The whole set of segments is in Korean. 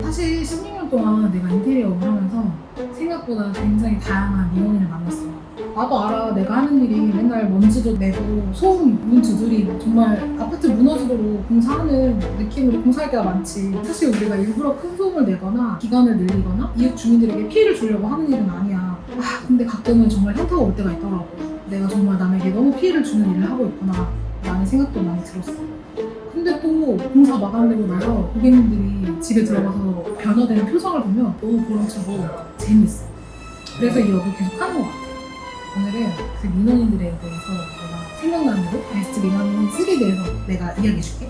사실 16년 동안 내가 인테리어를 하면서 생각보다 굉장히 다양한 민원인을 만났어. 나도 알아. 내가 하는 일이 맨날 먼지도 내고 소음, 문 두드리고 정말 아파트 무너지도록 공사하는 느낌으로 공사할 때가 많지. 사실 우리가 일부러 큰 소음을 내거나 기간을 늘리거나 이웃 주민들에게 피해를 주려고 하는 일은 아니야. 근데 가끔은 정말 현타가 올 때가 있더라고. 내가 정말 남에게 너무 피해를 주는 일을 하고 있구나 라는 생각도 많이 들었어. 근데 또 공사 마감되고 나서 고객님들이 집에 들어가서 변화되는 표정을 보면 너무 보람차고 재미있어. 그래서 이 업을 계속 하는 것 같아. 오늘은 그 민원인들에 대해서 내가 생각나는 대로 베스트 민원인 3에 대해서 내가 이야기해줄게.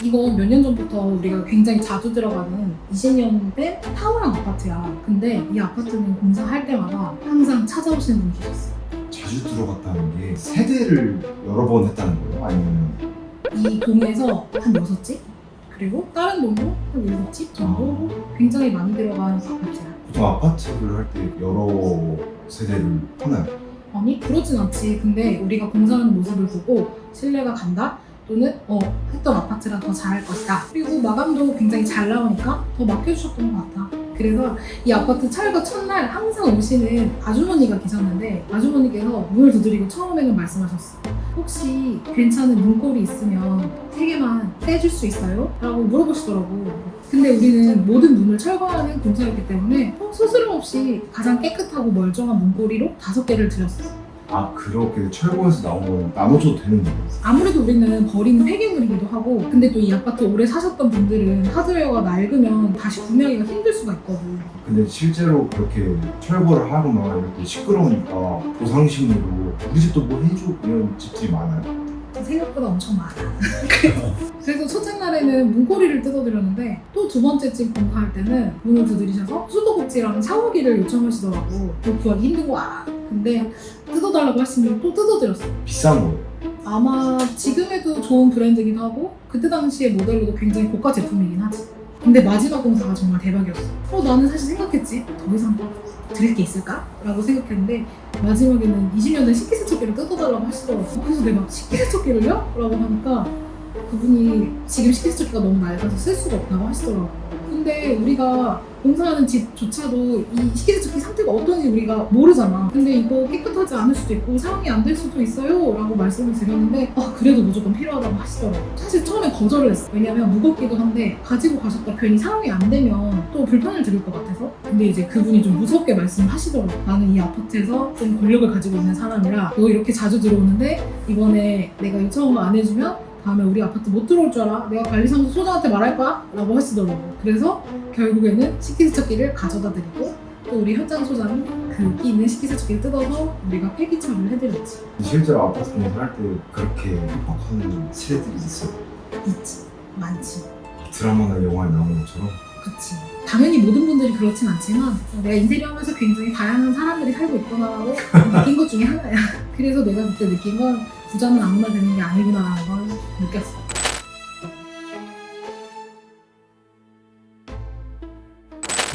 이거 몇 년 전부터 우리가 굉장히 자주 들어가는 20년 된 타워랑 아파트야. 근데 이 아파트는 공사할 때마다 항상 찾아오시는 분이 계셨어. 자주 들어갔다는 게 세대를 여러 번 했다는 거예요? 아니면 이 동에서 한 6집? 그리고 다른 동도 한 7집 정도 굉장히 많이 들어간 아파트야. 보통 아파트를 할 때 여러 세대를 하나요? 아니 그러진 않지. 근데 우리가 공사하는 모습을 보고 신뢰가 간다? 또는 했던 아파트라 더 잘할 것이다. 그리고 마감도 굉장히 잘 나오니까 더 맡겨주셨던 것 같아. 그래서 이 아파트 철거 첫날 항상 오시는 아주머니가 계셨는데 아주머니께서 문을 두드리고 처음에는 말씀하셨어. 혹시 괜찮은 문고리 있으면 3개만 떼줄 수 있어요? 라고 물어보시더라고. 근데 우리는 모든 문을 철거하는 공사였기 때문에 스스럼 없이 가장 깨끗하고 멀쩡한 문고리로 5개를 드렸어. 아, 그렇게 철거해서 나온 건 나눠줘도 되는 거예요? 아무래도 우리는 버리는 폐기물이기도 하고 근데 또 이 아파트 오래 사셨던 분들은 하드웨어가 낡으면 다시 구매하기가 힘들 수가 있거든. 근데 실제로 그렇게 철거를 하거나 이렇게 시끄러우니까 보상심리로 우리 집도 뭐 해줘 이런 집들이 많아요? 생각보다 엄청 많아. 그래서 첫째 날에는 문고리를 뜯어드렸는데 또 두 번째 집 공사할 때는 문을 두드리셔서 수도꼭지랑 샤워기를 요청하시더라고. 그거 구하기 힘든 거 알아. 근데 뜯어달라고 하시면 또 뜯어드렸어. 비싼 거예요? 아마 지금에도 좋은 브랜드이기도 하고 그때 당시의 모델로도 굉장히 고가 제품이긴 하지. 근데 마지막 공사가 정말 대박이었어. 나는 사실 생각했지. 더 이상 드릴 게 있을까? 라고 생각했는데 마지막에는 20년 된 식기세척기를 뜯어달라고 하시더라고. 그래서 내가 식기세척기를요? 라고 하니까 그분이 지금 식기세척기가 너무 낡아서 쓸 수가 없다고 하시더라고. 근데 우리가 공사하는 집조차도 이 식기세척기 상태가 어떤지 우리가 모르잖아. 근데 이거 깨끗하지 않을 수도 있고 사용이 안 될 수도 있어요 라고 말씀을 드렸는데 그래도 무조건 필요하다고 하시더라고. 사실 처음에 거절을 했어. 왜냐면 무겁기도 한데 가지고 가셨다 괜히 사용이 안 되면 또 불편을 드릴 것 같아서. 근데 이제 그분이 좀 무섭게 말씀하시더라고. 나는 이 아파트에서 좀 권력을 가지고 있는 사람이라 너 이렇게 자주 들어오는데 이번에 내가 요청한 거 안 해주면 다음에 우리 아파트 못 들어올 줄 알아? 내가 관리사무소 소장한테 말할 거야? 라고 하시더라고. 그래서 결국에는 식기세척기를 가져다 드리고 또 우리 현장 소장이 그 끼 있는 식기세척기를 뜯어서 우리가 폐기 처리를 해드렸지. 실제로 아파트 공사할 때 그렇게 협박하는 세대들이 있어요? 있지. 많지. 드라마나 영화에 나오는 것처럼? 그치. 당연히 모든 분들이 그렇진 않지만 내가 인테리어 하면서 굉장히 다양한 사람들이 살고 있구나라고 느낀 것 중에 하나야. 그래서 내가 그때 느낀 건 부자는 아무나 되는 게 아니구나라는 걸 느꼈어.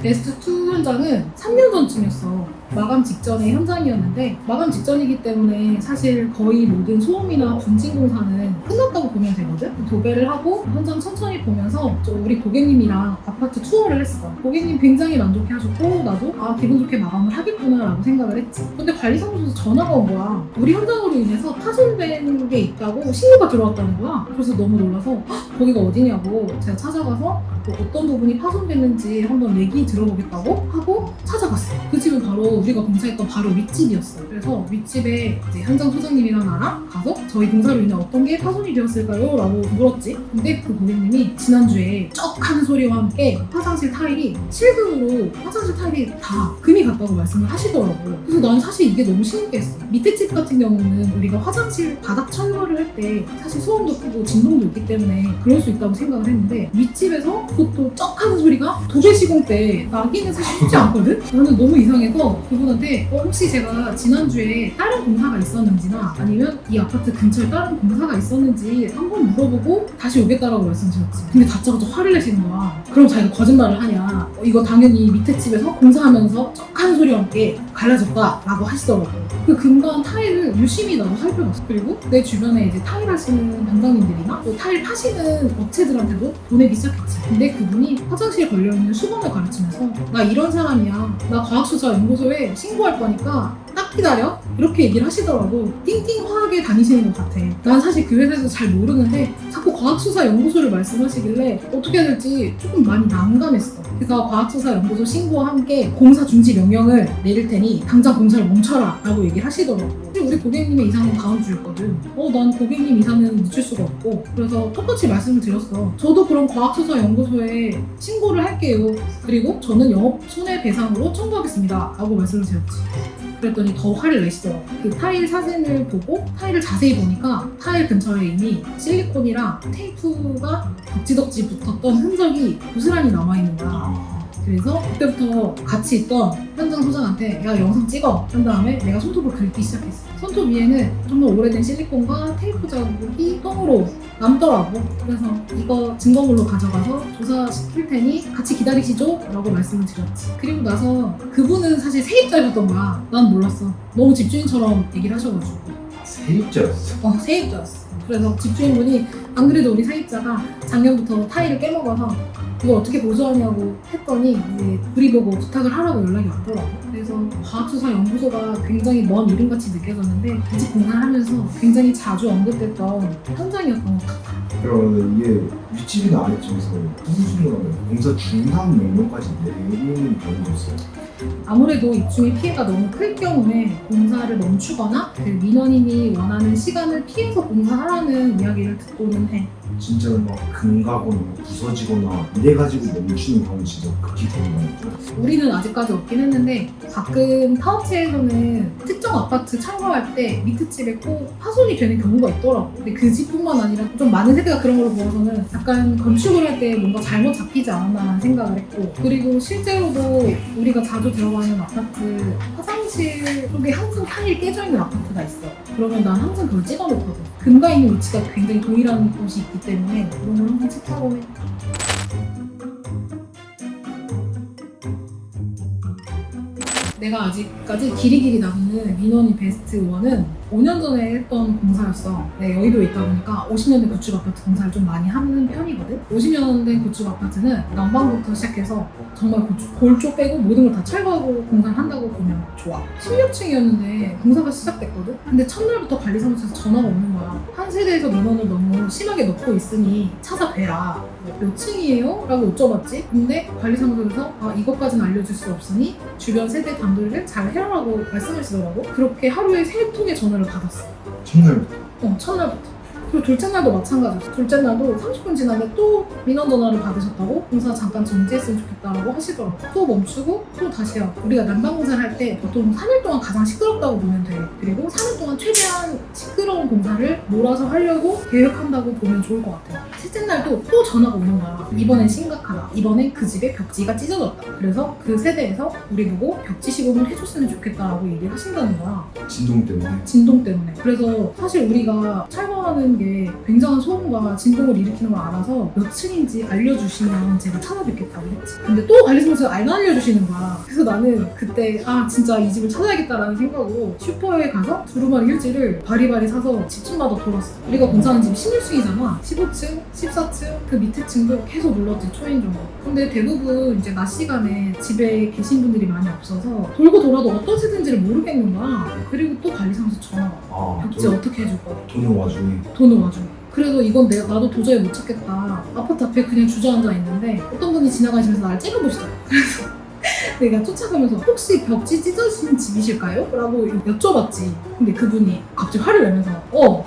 베스트 2 현장은 3년 전쯤이었어. 마감 직전의 현장이었는데 마감 직전이기 때문에 사실 거의 모든 소음이나 분진 공사는 끝났다고 보면 되거든? 도배를 하고 현장 천천히 보면서 우리 고객님이랑 아파트 투어를 했어. 고객님 굉장히 만족해 하셨고 나도 기분 좋게 마감을 하겠구나 라고 생각을 했지. 근데 관리사무소에서 전화가 온 거야. 우리 현장으로 인해서 파손된 게 있다고 신고가 들어왔다는 거야. 그래서 너무 놀라서 거기가 어디냐고 제가 찾아가서 어떤 부분이 파손됐는지 한번 얘기 들어보겠다고 하고 찾아갔어. 그 집은 바로 우리가 공사했던 바로 윗집이었어. 그래서 윗집에 이제 현장 소장님이랑 나랑 가서 저희 공사로 인해 어떤 게 파손이 되었을까요? 라고 물었지. 근데 그 고객님이 지난주에 쩍 하는 소리와 함께 화장실 타일이 실금으로 화장실 타일이 다 금이 갔다고 말씀을 하시더라고요. 그래서 난 사실 이게 너무 신기했어. 밑에 집 같은 경우는 우리가 화장실 바닥 철거를 할 때 사실 소음도 크고 진동도 있기 때문에 그럴 수 있다고 생각을 했는데 윗집에서 그것도 쩍 하는 소리가 도배 시공 때 나기는 사실 쉽지 않거든? 나는 너무 이상해서 그분한테 혹시 제가 지난주에 다른 공사가 있었는지나 아니면 이 아파트 근처에 다른 공사가 있었는지 한 번 물어보고 다시 오겠다라고 말씀드렸지. 근데 다짜고짜 화를 내시는 거야. 그럼 자기가 거짓말을 하냐. 이거 당연히 밑에 집에서 공사하면서 쩍하는 소리와 함께 갈라졌다라고 하시더라고. 그 근거한 타일을 유심히 나도 살펴봤어. 그리고 내 주변에 이제 타일 하시는 반장님들이나 또 타일 파시는 업체들한테도 보내기 시작했지. 근데 그분이 화장실에 걸려있는 수건을 가르치면서 나 이런 사람이야. 나 과학수사연구소에 신고할 거니까 딱 기다려. 이렇게 얘기를 하시더라고. 띵띵하게 다니시는 것 같아. 난 사실 그 회사에서 잘 모르는데 자꾸 과학수사연구소를 말씀하시길래 어떻게 해야 될지 조금 많이 난감했어. 그래서 과학수사연구소 신고와 함께 공사 중지 명령을 내릴 테니 당장 공사를 멈춰라 라고 얘기를 하시더라고. 사실 우리 고객님의 이사는 다음 주였거든. 난 고객님 이사는 늦출 수가 없고 그래서 똑같이 말씀을 드렸어. 저도 그럼 과학수사연구소에 신고를 할게요. 그리고 저는 영업 손해배상으로 청구하겠습니다 라고 말씀을 드렸지. 그랬더니 더 화를 내시더라고. 그 타일 사진을 보고 타일을 자세히 보니까 타일 근처에 이미 실리콘이랑 테이프가 덕지덕지 붙었던 흔적이 고스란히 남아있는 거야. 그래서 그때부터 같이 있던 현장 소장한테 야 영상 찍어 한 다음에 내가 손톱을 긁기 시작했어. 손톱 위에는 정말 오래된 실리콘과 테이프 자국이 똥으로 남더라고. 그래서 이거 증거물로 가져가서 조사시킬 테니 같이 기다리시죠 라고 말씀을 드렸지. 그리고 나서 그분은 사실 세입자였던 거야. 난 몰랐어. 너무 집주인처럼 얘기를 하셔가지고. 세입자였어? 세입자였어. 그래서 집주인분이 안 그래도 우리 세입자가 작년부터 타일을 깨먹어서 이걸 어떻게 보조하냐고 했더니 이제 우리 보고 부탁을 하라고 연락이 왔더라고. 그래서 과학수사연구소가 굉장히 먼 이름같이 느껴졌는데 이 집 공사를 하면서 굉장히 자주 언급됐던 현장이었던 것 같아. 그러면 이게 윗집이나 아랫집에서 무슨 공사 중단 명령까지 내리는 경우도 있어요? 아무래도 입주민 피해가 너무 클 경우에 공사를 멈추거나 그 민원인이 원하는 시간을 피해서 공사하라는 이야기를 듣고는 해. 진짜 막 금가거나 부서지거나 이래가지고 멈추는 경우 진짜 극히 드물죠. 우리는 아직까지 없긴 했는데 가끔 타업체에서는 특정 아파트 참가할 때 밑에 집에 꼭 파손이 되는 경우가 있더라고. 근데 그 집뿐만 아니라 좀 많은 세대가 그런 걸 보아서는 약간 건축을 할 때 뭔가 잘못 잡히지 않았나라는 생각을 했고, 그리고 실제로도 우리가 자주 들어가는 아파트 화장실 쪽에 항상 타일이 깨져 있는 아파트가 있어. 그러면 난 항상 그걸 찍어놓거든. 금가 있는 위치가 굉장히 동일한 곳이 있기 때문에 그런 걸 항상 체크하고 해. 내가 아직까지 길이길이 남는 민원이 베스트 1은 5년 전에 했던 공사였어. 내가 여의도에 있다 보니까 50년대 구축 아파트 공사를 좀 많이 하는 편이거든. 50년 된 구축 아파트는 난방부터 시작해서 정말 골조 빼고 모든 걸 다 철거하고 공사를 한다고 보면 좋아. 16층이었는데 공사가 시작됐거든. 근데 첫날부터 관리사무소에서 전화가 오는 거야. 한 세대에서 민원을 너무 심하게 넣고 있으니 찾아뵈라. 몇 층이에요? 라고 여쭤봤지. 근데 관리사무소에서 이것까지는 알려줄 수 없으니 주변 세대 단돌이를 잘 해라라고 말씀하시더라고. 그렇게 하루에 3통의 전화를 받았어. 첫날부터? 첫날부터. 그리고 둘째 날도 마찬가지였어. 둘째 날도 30분 지났는데 또 민원 전화를 받으셨다고 공사 잠깐 정지했으면 좋겠다라고 하시더라고. 또 멈추고 또 다시요. 우리가 난방 공사를 할 때 보통 3일 동안 가장 시끄럽다고 보면 돼. 그리고 3일 동안 최대한 시끄러운 공사를 몰아서 하려고 계획한다고 보면 좋을 것 같아요. 셋째 날도 또 전화가 오는 거야. 이번엔 심각하다. 이번엔 그 집에 벽지가 찢어졌다. 그래서 그 세대에서 우리 보고 벽지 시공을 해줬으면 좋겠다라고 얘기를 하신다는 거야. 진동 때문에? 진동 때문에. 그래서 사실 우리가 철거하는 게 굉장한 소음과 진동을 일으키는 걸 알아서 몇 층인지 알려주시면 제가 찾아뵙겠다고 했지. 근데 또 관리사무소에서 안 알려주시는 거야. 그래서 나는 그때 진짜 이 집을 찾아야겠다라는 생각으로 슈퍼에 가서 두루마리 휴지를 바리바리 사서 집집마다 돌았어. 우리가 공사하는 집이 16층이잖아. 15층, 14층, 그 밑에 층도 계속 눌렀지, 초인종으로. 근데 대부분 이제 낮 시간에 집에 계신 분들이 많이 없어서 돌고 돌아도 어떤 세대인지를 모르겠는 거야. 그리고 또 관리사무소 전화가 와. 벽지 어떻게 해줄 거야? 돈을 와중에. 그래서 이건 나도 도저히 못 찾겠다. 아파트 앞에 그냥 주저앉아 있는데 어떤 분이 지나가시면서 나를 째려보시더라고. 그래서 내가 쫓아가면서 혹시 벽지 찢어진 집이실까요? 라고 여쭤봤지. 근데 그분이 갑자기 화를 내면서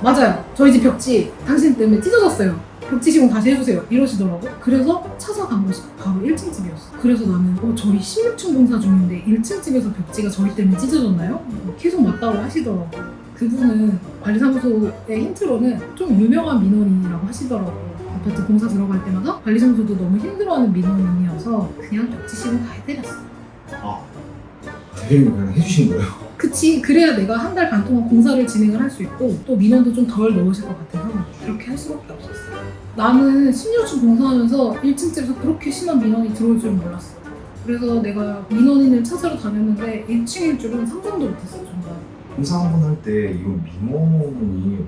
맞아요. 저희 집 벽지 당신 때문에 찢어졌어요. 벽지 시공 다시 해주세요. 이러시더라고. 그래서 찾아간 곳이 바로 1층 집이었어. 그래서 나는 저희 16층 공사 중인데 1층 집에서 벽지가 저희 때문에 찢어졌나요? 계속 맞다고 하시더라고. 그분은 관리사무소의 힌트로는 좀 유명한 민원인이라고 하시더라고. 아파트 공사 들어갈 때마다 관리사무소도 너무 힘들어하는 민원인이어서 그냥 벽지 시공 다 해드렸어. 대리님 그냥 해주신 거예요? 그치, 그래야 내가 한 달 반 동안 공사를 진행을 할 수 있고 또 민원도 좀 덜 넣으실 것 같아서 그렇게 할 수밖에 없었어. 나는 10년쯤 공사하면서 1층집에서 그렇게 심한 민원이 들어올 줄은 몰랐어. 그래서 내가 민원인을 찾으러 다녔는데 1층일 줄은 상상도 못했어, 정말. 공사 한 번 할 때 이건 민원이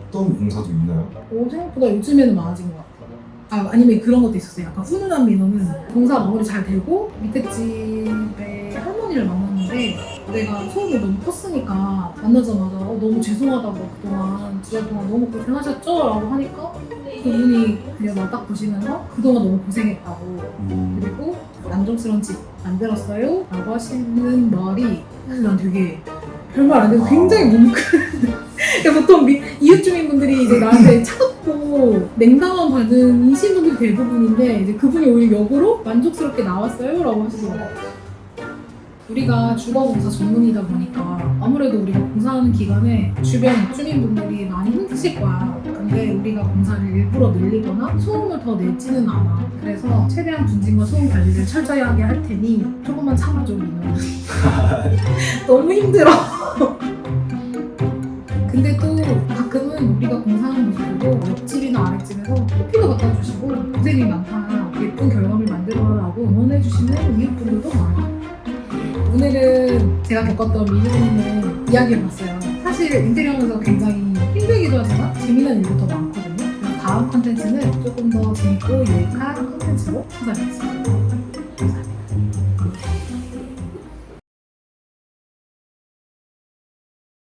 어떤 공사도 있나요? 생각보다 요즘에는 많아진 것 같아. 아니면 그런 것도 있었어요. 약간 훈훈한 민원은 공사 마무리 잘 되고 밑에 집에 할머니를 만났는데 내가 소음이 너무 컸으니까 만나자마자 너무 죄송하다고 그동안 2달 동안 너무 고생하셨죠? 라고 하니까 그분이 그냥 나 딱 보시면서 그동안 너무 고생했다고 그리고 만족스러운 집 만들었어요? 라고 하시는 말이 사실 난 되게 별말 안 해도 굉장히 뭉클한데 그러니까 보통 이웃 주민분들이 이제 나한테 차갑고 냉담한 반응이신 분들이 대부분인데 이제 그분이 오히려 역으로 만족스럽게 나왔어요? 라고 하시더라고요. 우리가 주거공사 전문이다 보니까 아무래도 우리가 공사하는 기간에 주변 입주민분들이 많이 힘드실 거야. 근데 우리가 공사를 일부러 늘리거나 소음을 더 내지는 않아. 그래서 최대한 분진과 소음 관리를 철저히 하게 할 테니 조금만 참아줘, 민호. 너무 힘들어. 근데 또 가끔은 우리가 공사하는 모습 보고 옆집이나 아랫집에서 커피도 갖다 주시고 고생이 많다, 예쁜 결과물 만들어라고 응원해주시는 이웃분들도 많아요. 오늘은 제가 겪었던 민호님의 이야기해봤어요. 사실 인테리어 하면서 굉장히 힘들기도 하지만 재미난 일도 더 많거든요. 그래서 다음 컨텐츠는 조금 더 재밌고 유익한 컨텐츠로 찾아뵙겠습니다. 감사합니다.